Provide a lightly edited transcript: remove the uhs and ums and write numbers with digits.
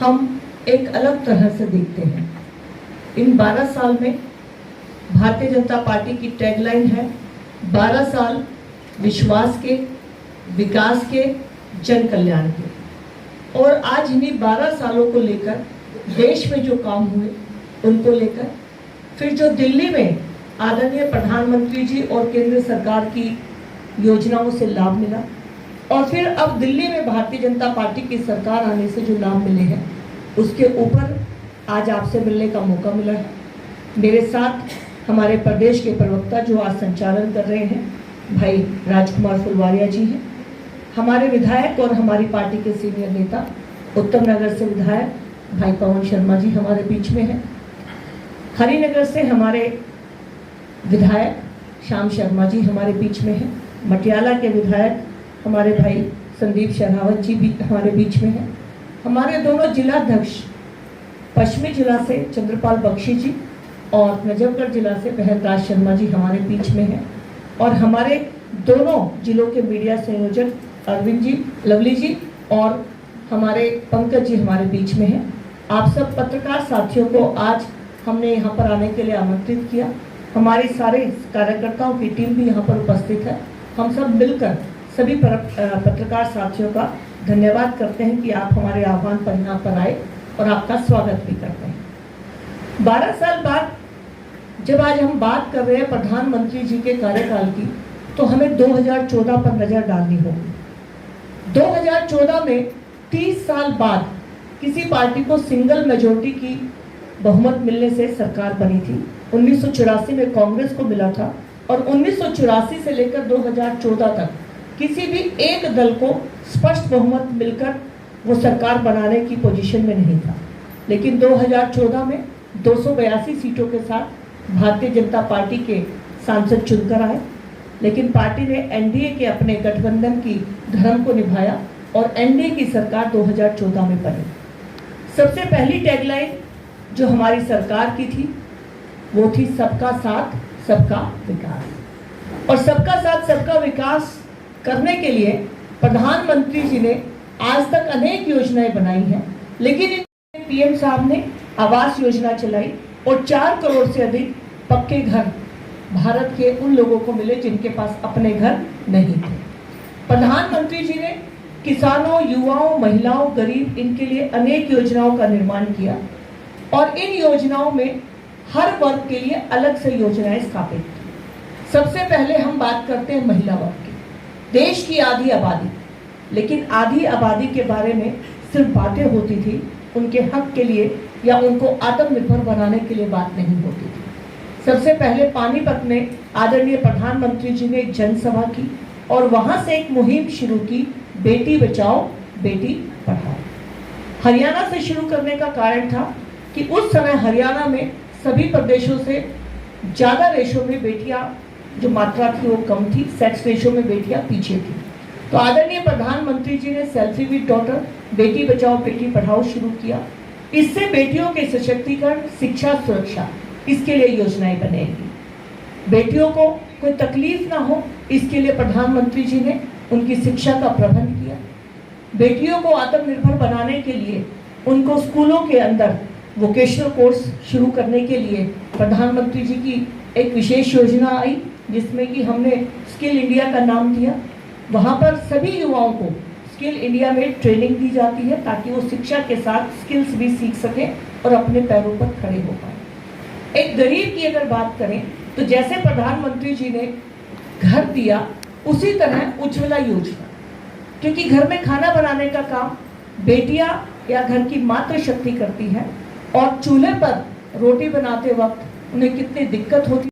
हम एक अलग तरह से देखते हैं। इन 12 साल में भारतीय जनता पार्टी की टैगलाइन है 12 साल विश्वास के, विकास के, जन कल्याण के। और आज इन्हीं 12 सालों को लेकर देश में जो काम हुए उनको लेकर, फिर जो दिल्ली में आदरणीय प्रधानमंत्री जी और केंद्र सरकार की योजनाओं से लाभ मिला, और फिर अब दिल्ली में भारतीय जनता पार्टी की सरकार आने से जो लाभ मिले हैं, उसके ऊपर आज आपसे मिलने का मौका मिला है। मेरे साथ हमारे प्रदेश के प्रवक्ता जो आज संचालन कर रहे हैं, भाई राजकुमार फुलवारिया जी हैं। हमारे विधायक और हमारी पार्टी के सीनियर नेता उत्तम नगर से विधायक भाई पवन शर्मा जी हमारे बीच में हैं। हरिनगर से हमारे विधायक श्याम शर्मा जी हमारे बीच में हैं। मटियाला के विधायक हमारे भाई संदीप शेरावत जी भी हमारे बीच में हैं। हमारे दोनों जिलाध्यक्ष पश्चिमी जिला से चंद्रपाल बख्शी जी और नजफगढ़ जिला से बहनराज शर्मा जी हमारे बीच में हैं। और हमारे दोनों जिलों के मीडिया संयोजक अरविंद जी, लवली जी और हमारे पंकज जी हमारे बीच में हैं। आप सब पत्रकार साथियों को आज हमने यहाँ पर आने के लिए आमंत्रित किया। हमारे सारे कार्यकर्ताओं की टीम भी यहाँ पर उपस्थित है। हम सब मिलकर सभी पत्रकार साथियों का धन्यवाद करते हैं कि आप हमारे आह्वान पर यहाँ पर आए और आपका स्वागत भी करते हैं। 12 साल बाद जब आज हम बात कर रहे हैं प्रधानमंत्री जी के कार्यकाल की, तो हमें 2014 पर नजर डालनी होगी। 2014 में 30 साल बाद किसी पार्टी को सिंगल मेजोरिटी की बहुमत मिलने से सरकार बनी थी। 1984 में कांग्रेस को मिला था और 1984 से लेकर 2014 तक किसी भी एक दल को स्पष्ट बहुमत मिलकर वो सरकार बनाने की पोजीशन में नहीं था। लेकिन 2014 में 282 सीटों के साथ भारतीय जनता पार्टी के सांसद चुनकर आए। लेकिन पार्टी ने एनडीए के अपने गठबंधन की धर्म को निभाया और एनडीए की सरकार 2014 में बनी। सबसे पहली टैगलाइन जो हमारी सरकार की थी वो थी सबका साथ सबका विकास। और सबका साथ सबका विकास करने के लिए प्रधानमंत्री जी ने आज तक अनेक योजनाएं बनाई हैं। लेकिन पीएम साहब ने आवास योजना चलाई और 4 करोड़ से अधिक पक्के घर भारत के उन लोगों को मिले जिनके पास अपने घर नहीं थे। प्रधानमंत्री जी ने किसानों, युवाओं, महिलाओं, गरीब, इनके लिए अनेक योजनाओं का निर्माण किया और इन योजनाओं में हर वर्ग के लिए अलग से योजनाएं स्थापित की। सबसे पहले हम बात करते हैं महिला वर्ग की। देश की आधी आबादी, लेकिन आधी आबादी के बारे में सिर्फ बातें होती थी, उनके हक के लिए या उनको आत्मनिर्भर बनाने के लिए बात नहीं होती थी। सबसे पहले पानीपत में आदरणीय प्रधानमंत्री जी ने एक जनसभा की और वहां से एक मुहिम शुरू की, बेटी बचाओ बेटी पढ़ाओ। हरियाणा से शुरू करने का कारण था कि उस समय हरियाणा में सभी प्रदेशों से ज़्यादा रेशो में बेटियां जो मात्रा थी वो कम थी, सेक्स रेशो में बेटियां पीछे थी। तो आदरणीय प्रधानमंत्री जी ने selfie with daughter, Beti Bachao Beti Padhao शुरू किया। इससे बेटियों के सशक्तिकरण, शिक्षा, सुरक्षा, इसके लिए योजनाएं बनेगी। बेटियों को कोई तकलीफ ना हो, इसके लिए प्रधानमंत्री जी ने उनकी शिक्षा का प्रबंध किया। बेटियों को आत्मनिर्भर बनाने के लिए उनको स्कूलों के अंदर वोकेशनल कोर्स शुरू करने के लिए प्रधानमंत्री जी की एक विशेष योजना आई, जिसमें कि हमने स्किल इंडिया का नाम दिया। वहाँ पर सभी युवाओं को स्किल इंडिया में ट्रेनिंग दी जाती है ताकि वो शिक्षा के साथ स्किल्स भी सीख सकें और अपने पैरों पर खड़े हो पाए। एक गरीब की अगर बात करें तो जैसे प्रधानमंत्री जी ने घर दिया, उसी तरह उज्ज्वला योजना, क्योंकि घर में खाना बनाने का काम बेटियां या घर की मातृशक्ति करती है और चूल्हे पर रोटी बनाते वक्त उन्हें कितनी दिक्कत होती